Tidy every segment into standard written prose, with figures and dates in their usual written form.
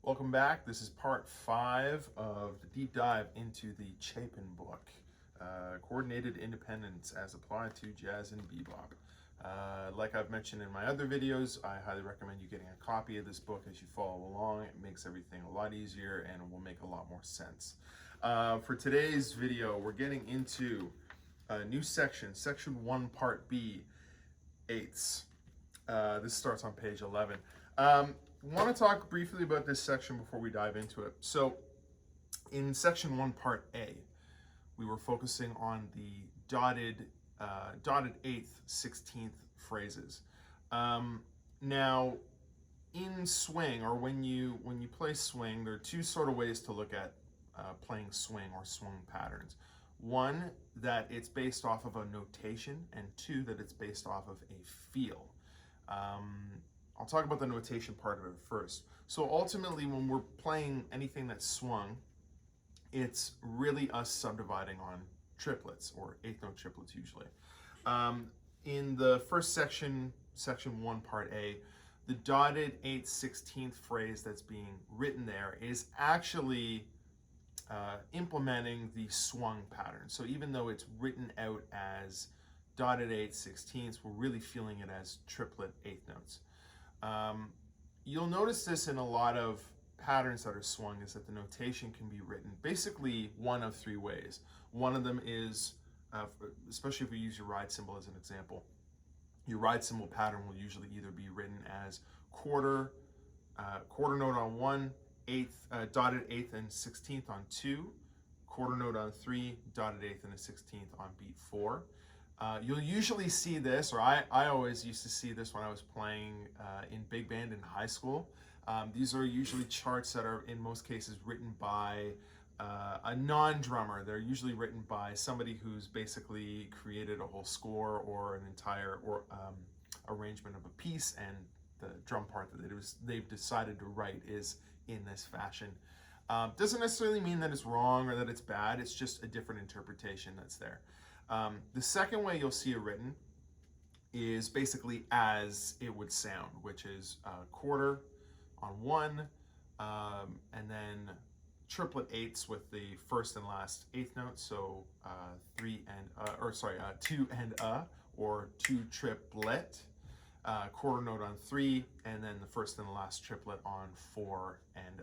Welcome back. This is part 5 of the deep dive into the Chapin book, Coordinated Independence as Applied to Jazz and Bebop. Like I've mentioned in my other videos, I highly recommend you getting a copy of this book as you follow along. It makes everything a lot easier and it will make a lot more sense. For today's video, we're getting into a new section, Section 1, Part B, eighths. This starts on page 11. Want to talk briefly about this section before we dive into it. So in section 1, part A, we were focusing on the dotted 8th, 16th phrases. Now in swing, or when you play swing, there are two sort of ways to look at playing swing or swing patterns. One, that it's based off of a notation, and two, that it's based off of a feel. I'll talk about the notation part of it first. So ultimately, when we're playing anything that's swung, it's really us subdividing on triplets, or eighth note triplets usually. In the first section, section 1, part A, the dotted 8th, 16th phrase that's being written there is actually implementing the swung pattern. So even though it's written out as dotted 8th, 16ths, we're really feeling it as triplet eighth notes. You'll notice this in a lot of patterns that are swung, is that the notation can be written basically one of three ways. One of them is, especially if we use your ride cymbal as an example, your ride cymbal pattern will usually either be written as quarter note on 1, dotted 8th and 16th on 2, quarter note on 3, dotted 8th and a 16th on beat 4. You'll usually see this, or I always used to see this when I was playing in big band in high school. These are usually charts that are in most cases written by a non-drummer. They're usually written by somebody who's basically created a whole score or an entire arrangement of a piece, and the drum part that they've decided to write is in this fashion. Doesn't necessarily mean that it's wrong or that it's bad. It's just a different interpretation that's there. The second way you'll see it written is basically as it would sound, which is quarter on 1, and then triplet eighths with the first and last eighth note, so 2 and or 2 triplet, quarter note on 3, and then the first and the last triplet on 4 and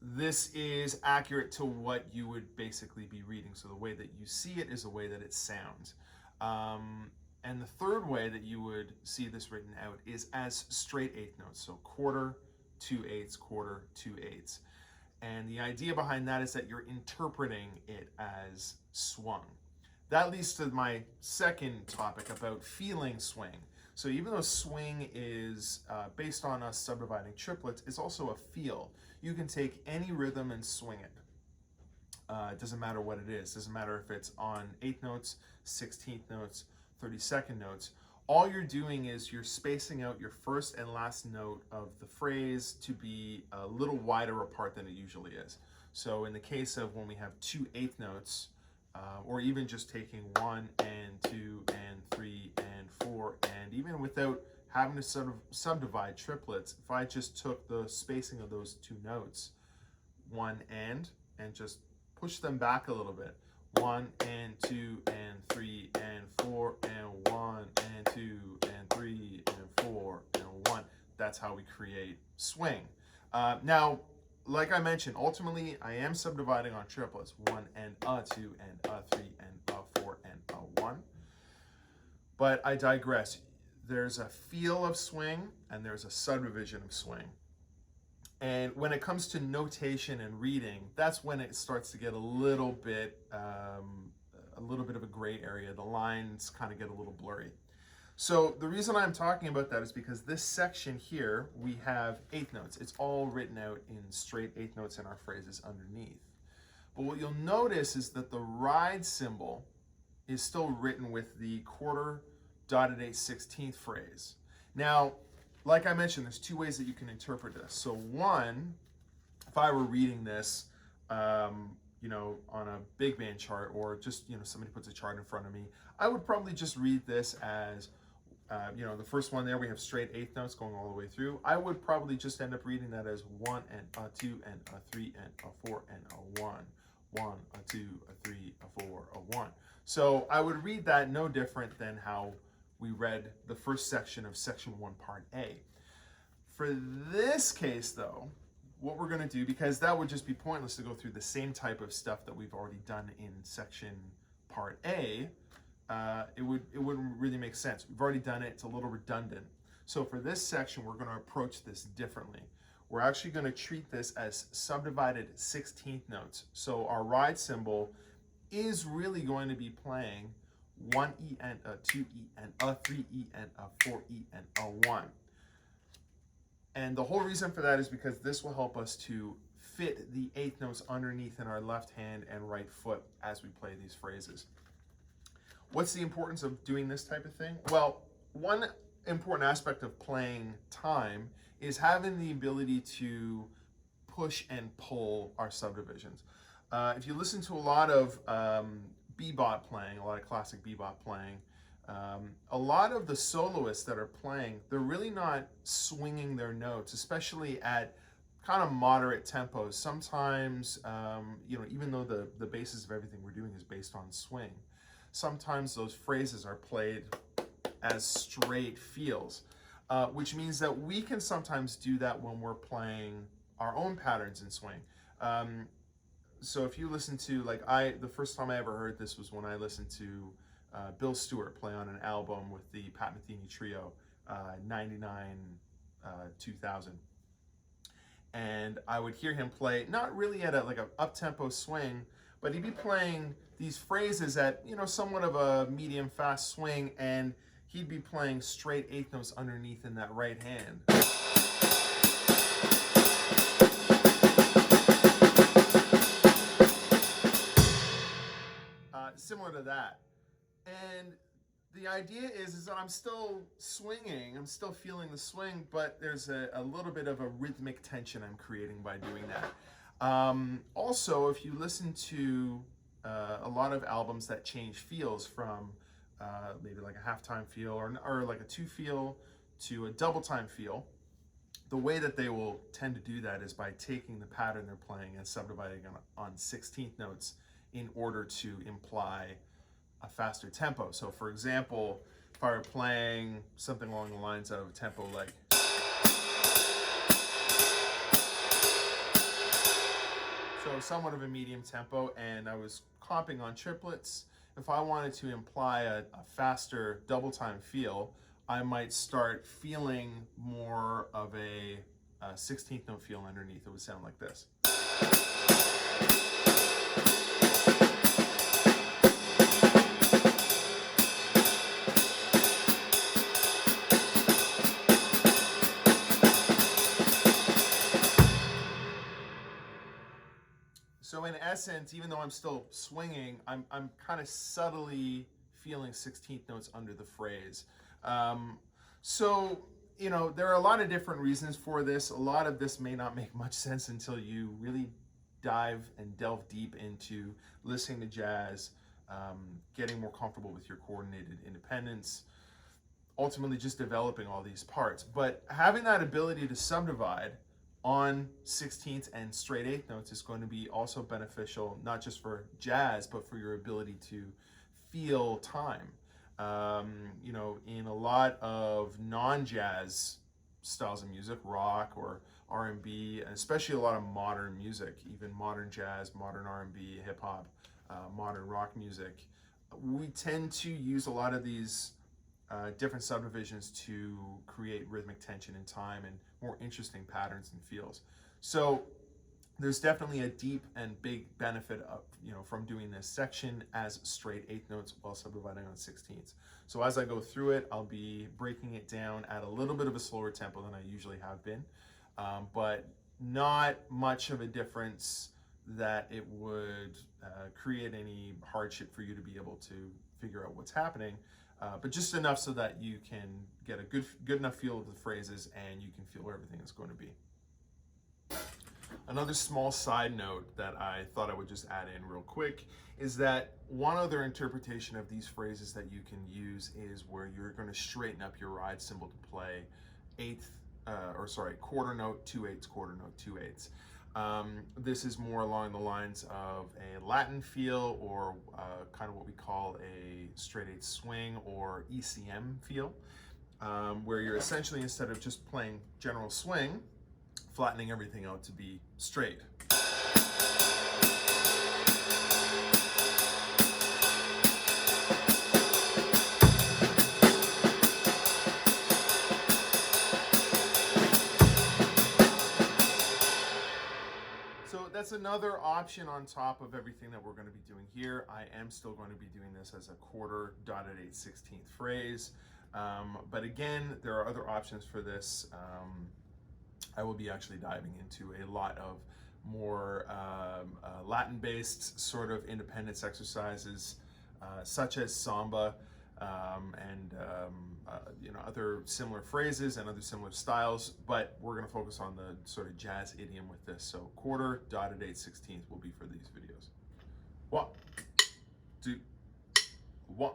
This is accurate to what you would basically be reading. So the way that you see it is the way that it sounds. And the third way that you would see this written out is as straight eighth notes. So quarter, 2 eighths, quarter, 2 eighths. And the idea behind that is that you're interpreting it as swung. That leads to my second topic about feeling swing. So even though swing is based on us subdividing triplets, it's also a feel. You can take any rhythm and swing it. It doesn't matter what it is. It doesn't matter if it's on 8th notes, 16th notes, 32nd notes. All you're doing is you're spacing out your first and last note of the phrase to be a little wider apart than it usually is. So in the case of when we have 2 eighth notes, or even just taking 1 and 2 and 3 and 4, and even without having to sort of subdivide triplets, if I just took the spacing of those 2 notes, 1 and just push them back a little bit, 1 and 2 and 3 and 4 and 1 and 2 and 3 and 4 and 1, that's how we create swing. Now, like I mentioned, ultimately I am subdividing on triplets, 1 and 2 and 3 and 4 and 1. But I digress. There's a feel of swing and there's a subdivision of swing. And when it comes to notation and reading, that's when it starts to get a little bit of a gray area. The lines kind of get a little blurry. So the reason I'm talking about that is because this section here, we have eighth notes. It's all written out in straight eighth notes in our phrases underneath. But what you'll notice is that the ride cymbal is still written with the quarter dotted 8th, 16th phrase. Now, like I mentioned, there's two ways that you can interpret this. So one, if I were reading this, on a big band chart, or just, somebody puts a chart in front of me, I would probably just read this as You know, the first one there, we have straight eighth notes going all the way through. I would probably just end up reading that as 1 and a 2 and a 3 and a 4 and a 1, 1, a 2, a 3, a 4, a 1. So I would read that no different than how we read the first section of section 1, part A. For this case, though, what we're going to do, because that would just be pointless to go through the same type of stuff that we've already done in section part A, it wouldn't really make sense. We've already done it. It's a little redundant. So for this section, we're going to approach this differently. We're actually going to treat this as subdivided 16th notes. So our ride cymbal is really going to be playing 1E and a 2E and a 3E and a 4E and a 1. And the whole reason for that is because this will help us to fit the eighth notes underneath in our left hand and right foot as we play these phrases. What's the importance of doing this type of thing? Well, one important aspect of playing time is having the ability to push and pull our subdivisions. If you listen to a lot of bebop playing, a lot of classic bebop playing, a lot of the soloists that are playing, they're really not swinging their notes, especially at kind of moderate tempos. Sometimes, you know, even though the basis of everything we're doing is based on swing, sometimes those phrases are played as straight feels, which means that we can sometimes do that when we're playing our own patterns in swing. So if you listen to, like, the first time I ever heard this was when I listened to Bill Stewart play on an album with the Pat Metheny Trio, 99, 2000. And I would hear him play, not really at like an up-tempo swing, but he'd be playing these phrases at, you know, somewhat of a medium fast swing, and he'd be playing straight eighth notes underneath in that right hand. Similar to that. And the idea is that I'm still swinging, I'm still feeling the swing, but there's a little bit of a rhythmic tension I'm creating by doing that. Also, if you listen to a lot of albums that change feels from maybe like a halftime feel or like a 2 feel to a double time feel, the way that they will tend to do that is by taking the pattern they're playing and subdividing on 16th notes in order to imply a faster tempo. So for example, if I were playing something along the lines of a tempo like, so somewhat of a medium tempo, and I was comping on triplets, if I wanted to imply a faster double time feel, I might start feeling more of a 16th note feel underneath. It would sound like this. So in essence, even though I'm still swinging, I'm kind of subtly feeling 16th notes under the phrase. So, you know, there are a lot of different reasons for this. A lot of this may not make much sense until you really dive and delve deep into listening to jazz, getting more comfortable with your coordinated independence, ultimately just developing all these parts. But having that ability to subdivide on 16th and straight eighth notes is going to be also beneficial, not just for jazz, but for your ability to feel time. You know, in a lot of non-jazz styles of music, rock or R&B, and especially a lot of modern music, even modern jazz, modern R&B, hip hop, modern rock music, we tend to use a lot of these different subdivisions to create rhythmic tension and time and more interesting patterns and feels. So there's definitely a deep and big benefit of, you know, from doing this section as straight eighth notes while subdividing on 16ths. So as I go through it, I'll be breaking it down at a little bit of a slower tempo than I usually have been, but not much of a difference that it would create any hardship for you to be able to figure out what's happening. But just enough so that you can get a good enough feel of the phrases and you can feel where everything is going to be. Another small side note that I thought I would just add in real quick is that one other interpretation of these phrases that you can use is where you're going to straighten up your ride cymbal to play quarter note, 2/8, quarter note, 2/8. This is more along the lines of a Latin feel, or kind of what we call a straight 8 swing or ECM feel, where you're essentially, instead of just playing general swing, flattening everything out to be straight. So that's another option on top of everything that we're going to be doing here. I am still going to be doing this as a quarter dotted 8/16 phrase. But again, there are other options for this. I will be actually diving into a lot of more Latin-based sort of independence exercises, such as samba, and other similar phrases and other similar styles, but we're going to focus on the sort of jazz idiom with this. So quarter dotted 8/16 will be for these videos. 1, 2, 1.